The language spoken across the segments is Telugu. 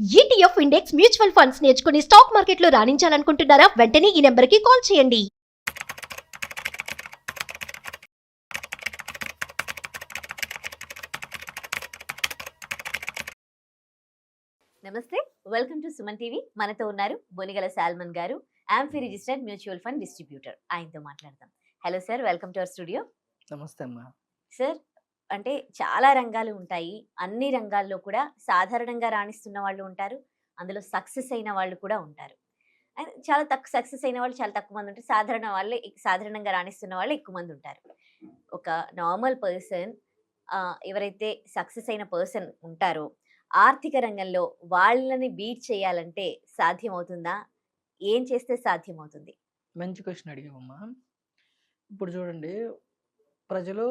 ఈటీఎఫ్ ఇండెక్స్ మ్యూచువల్ ఫండ్స్ నేర్చుకుని స్టాక్ మార్కెట్లో రాణించాలనుకుంటున్నారా? వెంటనే ఈ నెంబర్కి కాల్ చేయండి. నమస్తే, వెల్కమ్ టు సుమన్ టీవీ. మనతో ఉన్నారు బొనిగల సాల్మన్ గారు, amphi registered mutual fund distributor. ఆయనతో మాట్లాడదాం. Hello sir, welcome to our studio. నమస్తే అమ్మా. సార్, అంటే చాలా రంగాలు ఉంటాయి. అన్ని రంగాల్లో కూడా సాధారణంగా రాణిస్తున్న వాళ్ళు ఉంటారు, అందులో సక్సెస్ అయిన వాళ్ళు కూడా ఉంటారు. చాలా తక్కువ సక్సెస్ అయిన వాళ్ళు చాలా తక్కువ మంది ఉంటారు. సాధారణంగా రాణిస్తున్న వాళ్ళు ఎక్కువ మంది ఉంటారు. ఒక నార్మల్ పర్సన్, ఎవరైతే సక్సెస్ అయిన పర్సన్ ఉంటారో ఆర్థిక రంగంలో వాళ్ళని బీట్ చేయాలంటే సాధ్యమవుతుందా? ఏం చేస్తే సాధ్యమవుతుంది? మంచి క్వశ్చన్ అడిగామమ్మా. ఇప్పుడు చూడండి, ప్రజలు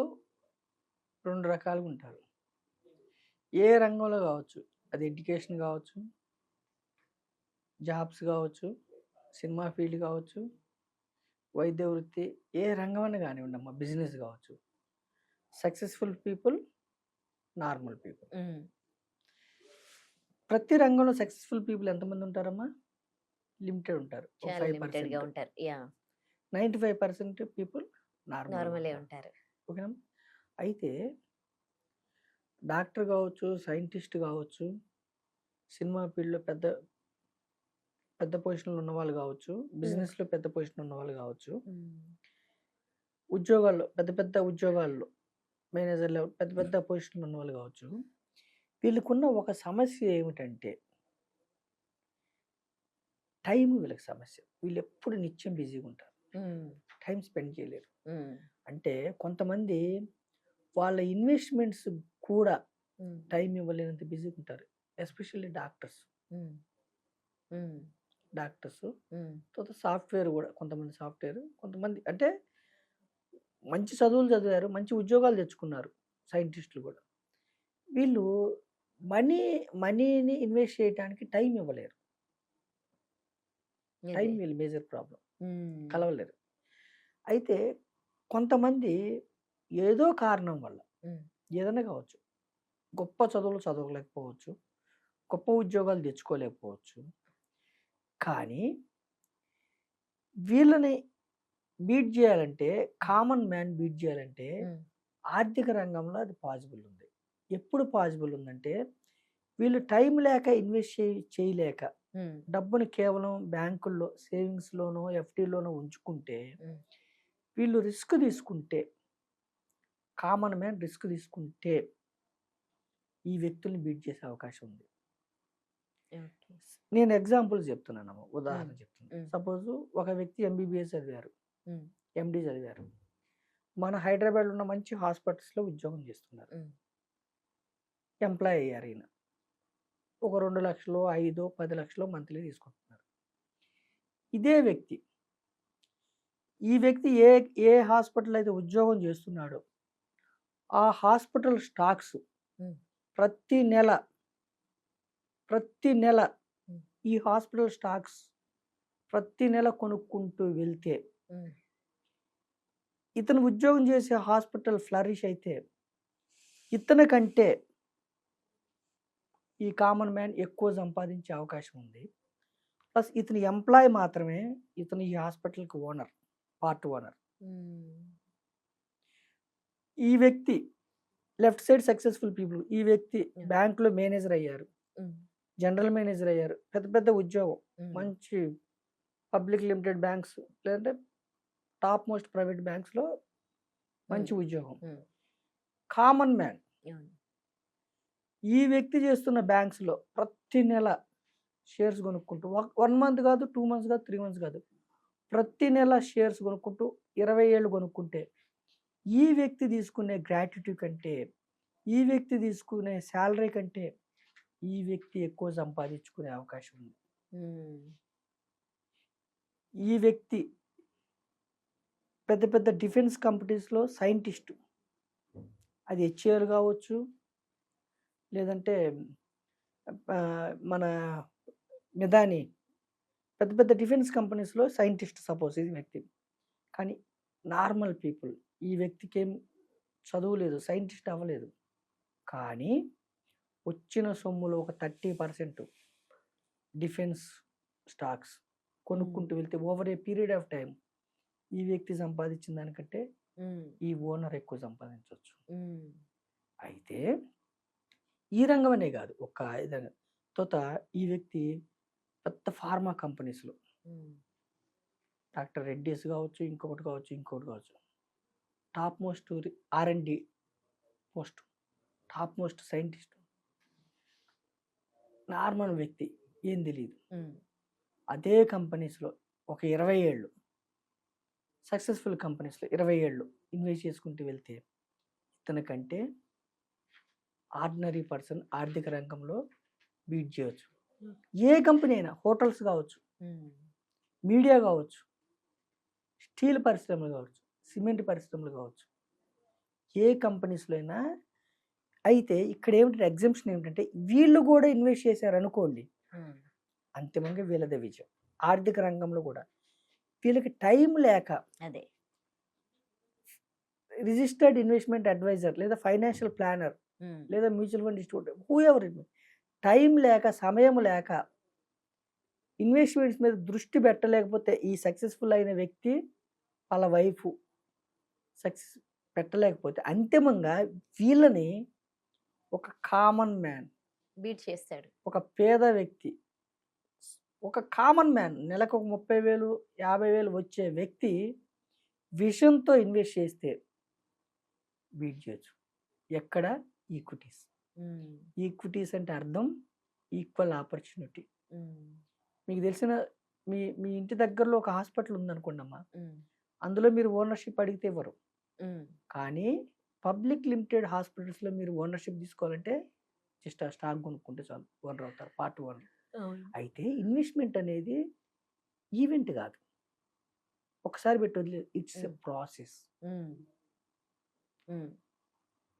రెండు రకాలుగా ఉంటారు. ఏ రంగంలో కావచ్చు, అది ఎడ్యుకేషన్ కావచ్చు, జాబ్స్ కావచ్చు, సినిమా ఫీల్డ్ కావచ్చు, వైద్య వృత్తి, ఏ రంగం అన్నా కానివ్వండి అమ్మా, బిజినెస్ కావచ్చు. Successful people, normal people. ప్రతి రంగంలో సక్సెస్ఫుల్ పీపుల్ ఎంతమంది ఉంటారమ్మా? లిమిటెడ్ ఉంటారు. 95% పీపుల్ నార్మలే ఉంటారు. ఓకేనా? అయితే డాక్టర్ కావచ్చు, సైంటిస్ట్ కావచ్చు, సినిమా ఫీల్డ్లో పెద్ద పెద్ద పొజిషన్లో ఉన్న వాళ్ళు కావచ్చు, బిజినెస్లో పెద్ద పొజిషన్ ఉన్న వాళ్ళు కావచ్చు, ఉద్యోగాల్లో పెద్ద ఉద్యోగాల్లో మేనేజర్ లెవెల్ పెద్ద పొజిషన్లో ఉన్న వాళ్ళు కావచ్చు. వీళ్ళకున్న ఒక సమస్య ఏమిటంటే టైం. వీళ్ళకి సమస్య, వీళ్ళు ఎప్పుడు నిత్యం బిజీగా ఉంటారు, టైం స్పెండ్ చేయలేరు. అంటే కొంతమంది వాళ్ళ ఇన్వెస్ట్మెంట్స్ కూడా టైం ఇవ్వలేనంత బిజీగా ఉంటారు. ఎస్పెషల్లీ డాక్టర్స్, తర్వాత సాఫ్ట్వేర్ కూడా. కొంతమంది సాఫ్ట్వేర్, కొంతమంది అంటే మంచి చదువులు చదివారు, మంచి ఉద్యోగాలు తెచ్చుకున్నారు, సైంటిస్టులు కూడా. వీళ్ళు మనీని ఇన్వెస్ట్ చేయడానికి టైం ఇవ్వలేరు. టైం వీళ్ళు మేజర్ ప్రాబ్లం, కలవలేరు. అయితే కొంతమంది ఏదో కారణం వల్ల, ఏదైనా కావచ్చు, గొప్ప చదువులు చదవలేకపోవచ్చు, గొప్ప ఉద్యోగాలు తెచ్చుకోలేకపోవచ్చు. కానీ వీళ్ళని బీట్ చేయాలంటే, కామన్ మ్యాన్ బీట్ చేయాలంటే ఆర్థిక రంగంలో అది పాసిబుల్ ఉంది. ఎప్పుడు పాసిబుల్ ఉందంటే, వీళ్ళు టైం లేక ఇన్వెస్ట్ చేయలేక డబ్బుని కేవలం బ్యాంకుల్లో సేవింగ్స్లోనో ఎఫ్డీలోనో ఉంచుకుంటే, వీళ్ళు రిస్క్ తీసుకుంటే, కామన్ మ్యాన్ రిస్క్ తీసుకుంటే ఈ వ్యక్తుల్ని బీట్ చేసే అవకాశం ఉంది. నేను ఎగ్జాంపుల్స్ చెప్తున్నాను, ఉదాహరణ చెప్తున్నాను. సపోజ్ ఒక వ్యక్తి ఎంబీబీఎస్ చదివారు, ఎండి చదివారు, మన హైదరాబాద్లో ఉన్న మంచి హాస్పిటల్స్లో ఉద్యోగం చేస్తున్నారు, ఎంప్లాయ్ అయ్యారు. ఈయన ఒక 2 లక్షలు, 5, 10 లక్షలు మంత్లీ తీసుకుంటున్నారు. ఇదే వ్యక్తి, ఈ వ్యక్తి ఏ హాస్పిటల్ అయితే ఉద్యోగం చేస్తున్నాడో ఆ హాస్పిటల్ స్టాక్స్ ప్రతి నెల ఈ హాస్పిటల్ స్టాక్స్ ప్రతి నెల కొనుక్కుంటూ వెళ్తే, ఇతను ఉద్యోగం చేసే హాస్పిటల్ ఫ్లరిష్ అయితే ఇతని కంటే ఈ కామన్ మ్యాన్ ఎక్కువ సంపాదించే అవకాశం ఉంది. ప్లస్ ఇతని ఎంప్లాయ్ మాత్రమే, ఇతను ఈ హాస్పిటల్కి ఓనర్, పార్ట్ ఓనర్. ఈ వ్యక్తి లెఫ్ట్ సైడ్ సక్సెస్ఫుల్ పీపుల్, ఈ వ్యక్తి బ్యాంకులో మేనేజర్ అయ్యారు, జనరల్ మేనేజర్ అయ్యారు, పెద్ద ఉద్యోగం, మంచి పబ్లిక్ లిమిటెడ్ బ్యాంక్స్ లేదంటే టాప్ మోస్ట్ ప్రైవేట్ బ్యాంక్స్లో మంచి ఉద్యోగం. కామన్ మ్యాన్ ఈ వ్యక్తి చేస్తున్న బ్యాంక్స్లో ప్రతి నెల షేర్స్ కొనుక్కుంటూ, 1 మంత్ కాదు, 2 మంత్స్ కాదు, 3 మంత్స్ కాదు, ప్రతి నెల షేర్స్ కొనుక్కుంటూ 20 ఏళ్ళు కొనుక్కుంటే, ఈ వ్యక్తి తీసుకునే గ్రాట్యుటీ కంటే, ఈ వ్యక్తి తీసుకునే శాలరీ కంటే ఈ వ్యక్తి ఎక్కువ సంపాదించుకునే అవకాశం ఉంది. ఈ వ్యక్తి పెద్ద డిఫెన్స్ కంపెనీస్లో సైంటిస్టు, అది హెచ్ఏఎల్ కావచ్చు, లేదంటే మన మిదాని, పెద్ద డిఫెన్స్ కంపెనీస్లో సైంటిస్ట్ సపోజ్ ఇది వ్యక్తి. కానీ నార్మల్ పీపుల్, ఈ వ్యక్తికి ఏం చదువు లేదు, సైంటిస్ట్ అవ్వలేదు, కానీ వచ్చిన సొమ్ములో ఒక 30% డిఫెన్స్ స్టాక్స్ కొనుక్కుంటూ వెళ్తే over a period of time ఈ వ్యక్తి సంపాదించిన దానికంటే ఈ ఓనర్ ఎక్కువ సంపాదించవచ్చు. అయితే ఈ రంగం అనే కాదు, ఒక విధంగా తర్వాత ఈ వ్యక్తి పెద్ద ఫార్మా కంపెనీస్లో డాక్టర్ రెడ్డీస్ కావచ్చు, ఇంకొకటి కావచ్చు, top most R&D post, top most scientist, normal వ్యక్తి ఏం తెలియదు. అదే కంపెనీస్లో ఒక 20 ఏళ్ళు సక్సెస్ఫుల్ కంపెనీస్లో 20 ఏళ్ళు ఇన్వెస్ట్ చేసుకుంటూ వెళ్తే ఇతనికంటే ఆర్డినరీ పర్సన్ ఆర్థిక రంగంలో బీట్ చేయవచ్చు. ఏ కంపెనీ అయినా, హోటల్స్ కావచ్చు, మీడియా కావచ్చు, స్టీల్ పరిశ్రమలు కావచ్చు, సిమెంట్ పరిశ్రమలు కావచ్చు, ఏ కంపెనీస్లో అయినా. అయితే ఇక్కడ ఏమిటంటే ఎగ్జామ్షన్ ఏమిటంటే వీళ్ళు కూడా ఇన్వెస్ట్ చేశారు అనుకోండి, అంతిమంగా వీళ్ళదే విజయం. ఆర్థిక రంగంలో కూడా వీళ్ళకి టైం లేక అదే రిజిస్టర్డ్ ఇన్వెస్ట్మెంట్ అడ్వైజర్ లేదా ఫైనాన్షియల్ ప్లానర్ లేదా mutual fund distributor who ever time లేక, సమయం లేక, ఇన్వెస్ట్మెంట్స్ మీద దృష్టి పెట్టలేకపోతే ఈ సక్సెస్ఫుల్ అయిన వ్యక్తి వాళ్ళ వైఫ్ సక్సెస్ పెట్టలేకపోతే అంతిమంగా వీళ్ళని ఒక కామన్ మ్యాన్ బీట్ చేస్తాడు. ఒక పేద వ్యక్తి, ఒక కామన్ మ్యాన్, నెలకు ఒక 30,000 50,000 వచ్చే వ్యక్తి విషయంతో ఇన్వెస్ట్ చేస్తే బీట్ చేయొచ్చు. ఎక్కడ? ఈక్విటీస్. ఈక్విటీస్ అంటే అర్థం ఈక్వల్ ఆపర్చునిటీ. మీకు తెలిసిన మీ ఇంటి దగ్గరలో ఒక హాస్పిటల్ ఉందనుకోండి అమ్మా, అందులో మీరు ఓనర్షిప్ అడిగితే ఇవ్వరు. కానీ పబ్లిక్ లిమిటెడ్ హాస్పిటల్స్లో మీరు ఓనర్షిప్ తీసుకోవాలంటే జస్ట్ ఆ స్టాక్ కొనుక్కుంటే చాలు, ఓనర్ అవుతారు, పార్ట్ ఓనర్. అయితే ఇన్వెస్ట్మెంట్ అనేది ఈవెంట్ కాదు, ఒకసారి పెట్టి వదిలేదు, ఇట్స్ ఎ ప్రాసెస్.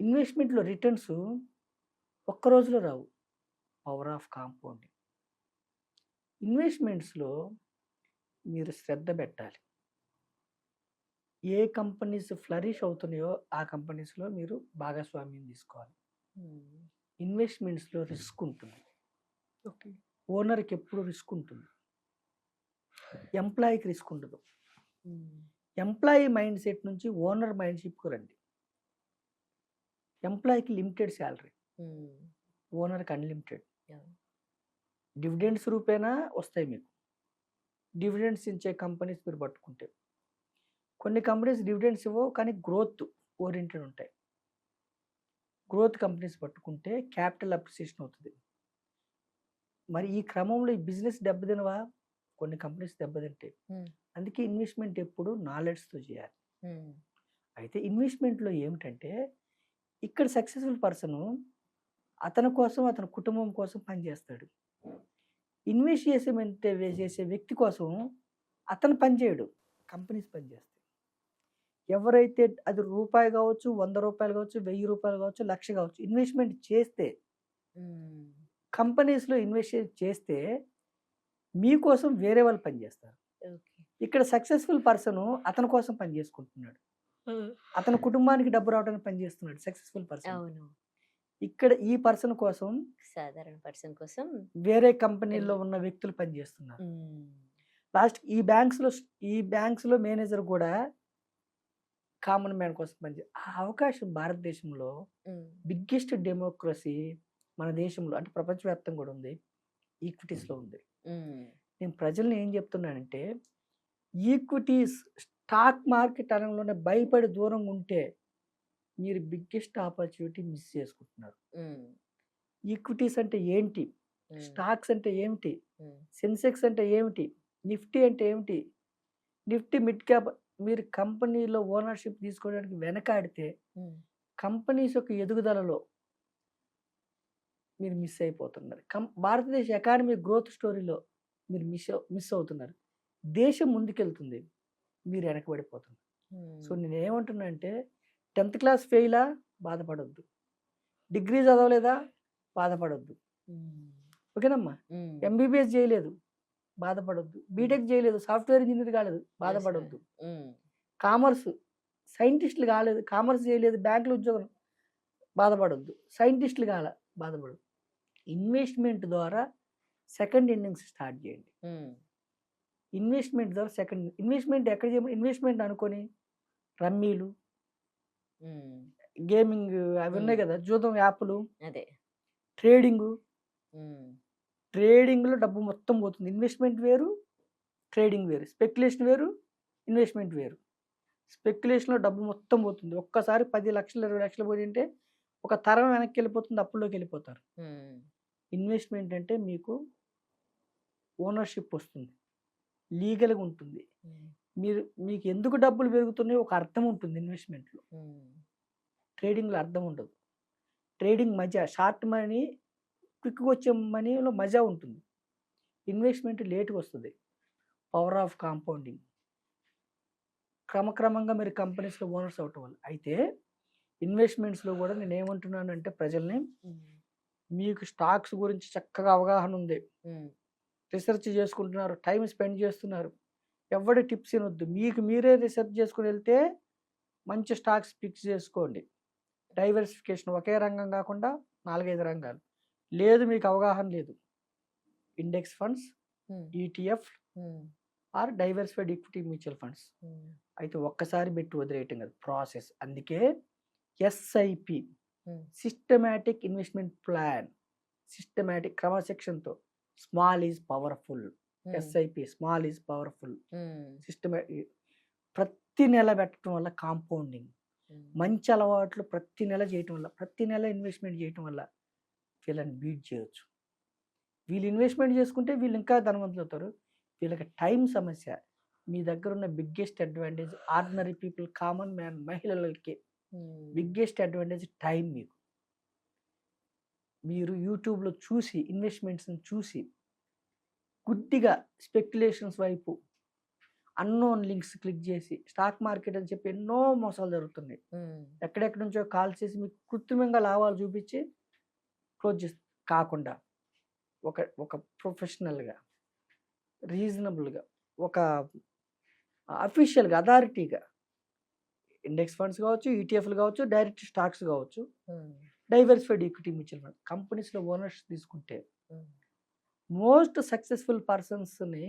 ఇన్వెస్ట్మెంట్లో రిటర్న్స్ ఒక్క రోజులో రావు, పవర్ ఆఫ్ కాంపౌండింగ్. ఇన్వెస్ట్మెంట్స్లో మీరు శ్రద్ధ పెట్టాలి. ఏ కంపెనీస్ ఫ్లరిష్ అవుతున్నాయో ఆ కంపెనీస్లో మీరు భాగస్వామ్యం తీసుకోవాలి. ఇన్వెస్ట్మెంట్స్లో రిస్క్ ఉంటుంది, ఓనర్కి ఎప్పుడు రిస్క్ ఉంటుంది, ఎంప్లాయీకి రిస్క్ ఉండదు. ఎంప్లాయీ మైండ్ సెట్ నుంచి ఓనర్ మైండ్ సెట్కు రండి. ఎంప్లాయీకి లిమిటెడ్ శాలరీ, ఓనర్కి అన్లిమిటెడ్. డివిడెండ్స్ రూపేనా వస్తాయి మీకు. డివిడెండ్స్ ఇచ్చే కంపెనీస్ మీరు పట్టుకుంటే, కొన్ని కంపెనీస్ డివిడెండ్స్ ఇవ్వవు కానీ గ్రోత్ ఓరియంటెడ్ ఉంటాయి. గ్రోత్ కంపెనీస్ పట్టుకుంటే క్యాపిటల్ అప్రిసియేషన్ అవుతుంది. మరి ఈ క్రమంలో ఈ బిజినెస్ దెబ్బతినవా? కొన్ని కంపెనీస్ దెబ్బతింటాయి. అందుకే ఇన్వెస్ట్మెంట్ ఎప్పుడు నాలెడ్జ్తో చేయాలి. అయితే ఇన్వెస్ట్మెంట్లో ఏమిటంటే ఇక్కడ సక్సెస్ఫుల్ పర్సన్ అతని కోసం, అతని కుటుంబం కోసం పనిచేస్తాడు. ఇన్వెస్ట్ చేసే వ్యక్తి కోసం అతను పనిచేయడు, కంపెనీస్ పనిచేస్తాయి. ఎవరైతే అది రూపాయి కావచ్చు, 100 రూపాయలు కావచ్చు, 1000 రూపాయలు కావచ్చు, 1,00,000 కావచ్చు, ఇన్వెస్ట్మెంట్ చేస్తే, కంపెనీస్లో ఇన్వెస్ట్ చేస్తే మీకోసం వేరే వాళ్ళు పనిచేస్తారు. ఇక్కడ సక్సెస్ఫుల్ పర్సన్ అతని కోసం పని చేసుకుంటున్నాడు, అతని కుటుంబానికి డబ్బు రావడానికి పనిచేస్తున్నాడు సక్సెస్ఫుల్ పర్సన్. ఇక్కడ ఈ పర్సన్ కోసం, సాధారణ పర్సన్ కోసం వేరే కంపెనీలో ఉన్న వ్యక్తులు పనిచేస్తున్నారు. లాస్ట్ ఈ బ్యాంక్స్లో మేనేజర్ కూడా కామన్ మ్యాన్ కోసం పనిచేస్తారు. ఆ అవకాశం భారతదేశంలో బిగ్గెస్ట్ డెమోక్రసీ మన దేశంలో, అంటే ప్రపంచవ్యాప్తంగా కూడా ఉంది, ఈక్విటీస్లో ఉంది. నేను ప్రజల్ని ఏం చెప్తున్నానంటే, ఈక్విటీస్ స్టాక్ మార్కెట్ రంగంలోనే భయపడి దూరంగా ఉంటే మీరు బిగ్గెస్ట్ ఆపర్చునిటీ మిస్ చేసుకుంటున్నారు. ఈక్విటీస్ అంటే ఏంటి, స్టాక్స్ అంటే ఏమిటి, సెన్సెక్స్ అంటే ఏమిటి, నిఫ్టీ అంటే ఏమిటి, నిఫ్టీ మిడ్ క్యాప్, మీరు కంపెనీలో ఓనర్షిప్ తీసుకోవడానికి వెనకాడితే కంపెనీస్ యొక్క ఎదుగుదలలో మీరు మిస్ అయిపోతున్నారు. భారతదేశ ఎకానమీ గ్రోత్ స్టోరీలో మీరు మిస్ అవుతున్నారు. దేశం ముందుకెళ్తుంది, మీరు వెనకబడిపోతున్నారు. సో నేను ఏమంటున్నా అంటే, 10th క్లాస్ ఫెయిలా బాధపడొద్దు, డిగ్రీ చదవలేదా బాధపడొద్దు, ఓకేనమ్మా, ఎంబీబీఎస్ చేయలేదు బాధపడొద్దు, బీటెక్ చేయలేదు, సాఫ్ట్వేర్ ఇంజనీర్ కాలేదు బాధపడొద్దు, కామర్స్ సైంటిస్టులు కాలేదు, కామర్స్ చేయలేదు, బ్యాంకులో ఉద్యోగం బాధపడొద్దు, సైంటిస్టులు కాల బాధపడద్దు. ఇన్వెస్ట్మెంట్ ద్వారా సెకండ్ ఇన్నింగ్స్ స్టార్ట్ చేయండి. ఇన్వెస్ట్మెంట్ ద్వారా సెకండ్ ఇన్వెస్ట్మెంట్ ఎక్కడ చేయమని ఇన్వెస్ట్మెంట్ అనుకొని రమ్మీలు, గేమింగ్ అవి ఉన్నాయి కదా, జూదం యాప్లు, అదే ట్రేడింగ్లో డబ్బు మొత్తం పోతుంది. ఇన్వెస్ట్మెంట్ వేరు, ట్రేడింగ్ వేరు. స్పెక్యులేషన్ వేరు, ఇన్వెస్ట్మెంట్ వేరు. స్పెక్యులేషన్లో డబ్బు మొత్తం పోతుంది. ఒక్కసారి 10 లక్షలు 20 లక్షలు పోయింటే ఒక తరం వెనక్కి వెళ్ళిపోతుంది, అప్పుల్లోకి వెళ్ళిపోతారు. ఇన్వెస్ట్మెంట్ అంటే మీకు ఓనర్షిప్ వస్తుంది, లీగల్గా ఉంటుంది. మీకు ఎందుకు డబ్బులు పెరుగుతున్నాయో ఒక అర్థం ఉంటుంది ఇన్వెస్ట్మెంట్లో. ట్రేడింగ్లో అర్థం ఉండదు. ట్రేడింగ్ మజా, షార్ట్ మనీ, క్విక్గా వచ్చే మనీలో మజా ఉంటుంది. ఇన్వెస్ట్మెంట్ లేట్గా వస్తుంది. పవర్ ఆఫ్ కాంపౌండింగ్, క్రమక్రమంగా మీరు కంపెనీస్లో ఓనర్స్ అవటం వల్ల. అయితే ఇన్వెస్ట్మెంట్స్లో కూడా నేను ఏమంటున్నాను అంటే ప్రజల్ని, మీకు స్టాక్స్ గురించి చక్కగా అవగాహన ఉంది, రీసెర్చ్ చేసుకుంటున్నారు, టైం స్పెండ్ చేస్తున్నారు, ఎవరి టిప్స్ వినొద్దు, మీకు మీరే రీసెర్చ్ చేసుకుని వెళ్తే మంచి స్టాక్స్ ఫిక్స్ చేసుకోండి. డైవర్సిఫికేషన్, ఒకే రంగం కాకుండా 4-5 రంగాలు. లేదు మీకు అవగాహన లేదు, index funds, ETF or diversified equity mutual funds. అయితే ఒక్కసారి పెట్టి వదిలేయటం కదా ప్రాసెస్. అందుకే SIP, systematic investment plan, systematic క్రమశిక్షణతో. Small is powerful. SIP, small is powerful. Systematic, ప్రతి నెల పెట్టడం వల్ల కాంపౌండింగ్, మంచి అలవాట్లు ప్రతి నెల చేయటం వల్ల, ప్రతి నెల ఇన్వెస్ట్మెంట్ చేయటం వల్ల వీళ్ళని బీట్ చేయొచ్చు. వీళ్ళు ఇన్వెస్ట్మెంట్ చేసుకుంటే వీళ్ళు ఇంకా ధనవంతులు అవుతారు. వీళ్ళకి టైం సమస్య. మీ దగ్గర ఉన్న biggest advantage ordinary people, common man, మహిళలకి బిగ్గెస్ట్ అడ్వాంటేజ్ టైం. మీరు యూట్యూబ్లో చూసి ఇన్వెస్ట్మెంట్స్ని చూసి గుడ్డిగా స్పెక్యులేషన్స్ వైపు అన్నోన్ లింక్స్ క్లిక్ చేసి స్టాక్ మార్కెట్ అని చెప్పి ఎన్నో మోసాలు జరుగుతున్నాయి. ఎక్కడెక్కడి నుంచో కాల్ చేసి మీకు కృత్రిమంగా లాభాలు చూపించి క్లోజ్ చేసి, కాకుండా ఒక ప్రొఫెషనల్గా, రీజనబుల్గా, ఒక అఫీషియల్గా, అథారిటీగా ఇండెక్స్ ఫండ్స్ కావచ్చు, ఈటీఎఫ్లు కావచ్చు, డైరెక్ట్ స్టాక్స్ కావచ్చు, డైవర్సిఫైడ్ ఈక్విటీ మ్యూచువల్ ఫండ్ కంపెనీస్లో ఓనర్స్ తీసుకుంటే మోస్ట్ సక్సెస్ఫుల్ పర్సన్స్ని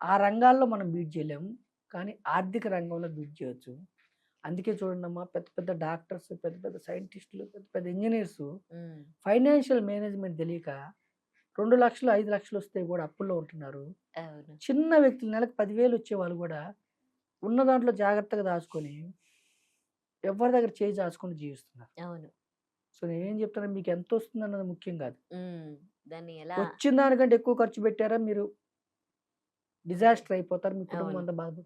ఆ రంగాల్లో మనం బీట్ చేయలేము, కానీ ఆర్థిక రంగంలో బీట్ చేయొచ్చు. అందుకే చూడండి అమ్మా, పెద్ద పెద్ద డాక్టర్స్, పెద్ద పెద్ద సైంటిస్టులు, పెద్ద పెద్ద ఇంజనీర్స్ ఫైనాన్షియల్ మేనేజ్మెంట్ తెలియక 2 లక్షలు 5 లక్షలు వస్తే కూడా అప్పుల్లో ఉంటున్నారు. చిన్న వ్యక్తులు నెలకు 10,000 వచ్చే వాళ్ళు కూడా ఉన్న దాంట్లో జాగ్రత్తగా దాచుకొని ఎవరి దగ్గర చేయి దాచుకొని జీవిస్తున్నారు. అవును. సో నేనేం చెప్తాను, మీకు ఎంత వస్తుంది అన్నది ముఖ్యం కాదు. దాన్ని ఎలా వచ్చిన దానికంటే ఎక్కువ ఖర్చు పెట్టారా మీరు డిజాస్టర్ అయిపోతారు, మీ కుటుంబం అంతా బాధ.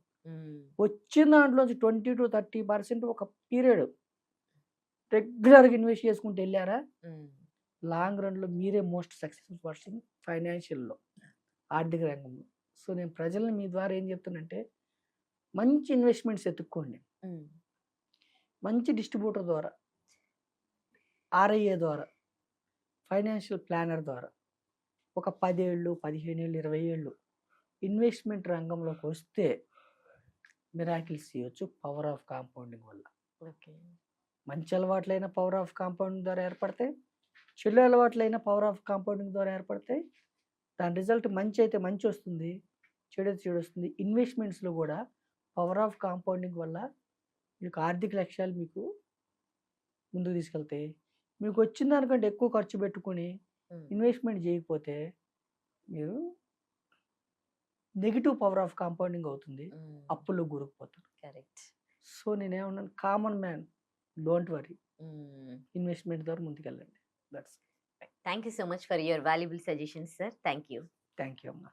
వచ్చిన దాంట్లోంచి 20 to 30% ఒక పీరియడ్ రెగ్యులర్గా ఇన్వెస్ట్ చేసుకుంటూ వెళ్ళారా, లాంగ్ రన్లో మీరే మోస్ట్ సక్సెస్ఫుల్ పర్సన్ ఫైనాన్షియల్లో, ఆర్థిక రంగంలో. సో నేను ప్రజల్ని మీ ద్వారా ఏం చెప్తానంటే, మంచి ఇన్వెస్ట్మెంట్స్ ఎత్తుక్కోండి. మంచి డిస్ట్రిబ్యూటర్ ద్వారా, ఆర్ఐఏ ద్వారా, ఫైనాన్షియల్ ప్లానర్ ద్వారా ఒక 10 ఏళ్ళు 15 ఏళ్ళు 20 ఏళ్ళు ఇన్వెస్ట్మెంట్ రంగంలోకి వస్తే మిరాకిల్స్ చేయొచ్చు పవర్ ఆఫ్ కాంపౌండింగ్ వల్ల. మంచి అలవాట్లైన పవర్ ఆఫ్ కాంపౌండింగ్ ద్వారా ఏర్పడతాయి, చెడు అలవాట్లైన పవర్ ఆఫ్ కాంపౌండింగ్ ద్వారా ఏర్పడతాయి. దాని రిజల్ట్ మంచి అయితే మంచి వస్తుంది, చెడు అయితే చెడు వస్తుంది. ఇన్వెస్ట్మెంట్స్లో కూడా పవర్ ఆఫ్ కాంపౌండింగ్ వల్ల మీకు ఆర్థిక లక్ష్యాలు మీకు ముందుకు తీసుకెళ్తాయి. మీకు వచ్చిన దానికంటే ఎక్కువ ఖర్చు పెట్టుకుని ఇన్వెస్ట్మెంట్ చేయకపోతే మీరు నెగిటివ్ పవర్ ఆఫ్ కాంపౌండింగ్ అవుతుంది, అప్పుల్లో గురుకుపోతారు. కరెక్ట్. సో నేనేమన్నాను, common man don't worry, investment ద్వారా ముందుకెళ్ళండి. That's. Thank you so much for your valuable suggestions sir. Thank you అమ్మా.